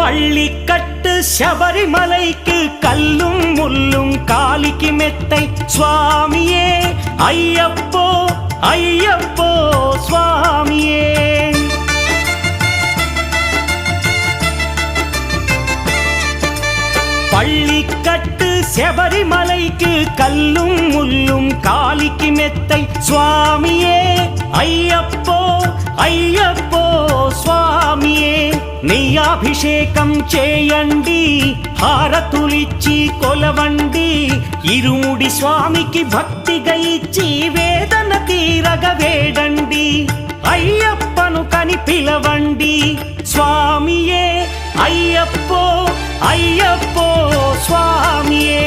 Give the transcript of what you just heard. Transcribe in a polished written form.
பள்ளிக்கட்டு சபரிமலைக்கு கல்லும் முள்ளும் காலிக்கு மெத்தை சுவாமியே ஐயப்போ ஐயப்போ சுவாமியே. பள்ளிக்கட்டு சபரிமலைக்கு கல்லும் முள்ளும் காலிக்கு மெத்தை சுவாமியே ஐயப்போ ஐயப்போ స్వామియే నెయ్యాభిషేకం చేయండి హారతులిచ్చి కొలవండి ఇరుముడి స్వామికి భక్తిగా ఇచ్చి వేదన తీరగ వేడండి అయ్యప్పను కని పిలవండి స్వామియే అయ్యప్పో అయ్యప్పో స్వామియే.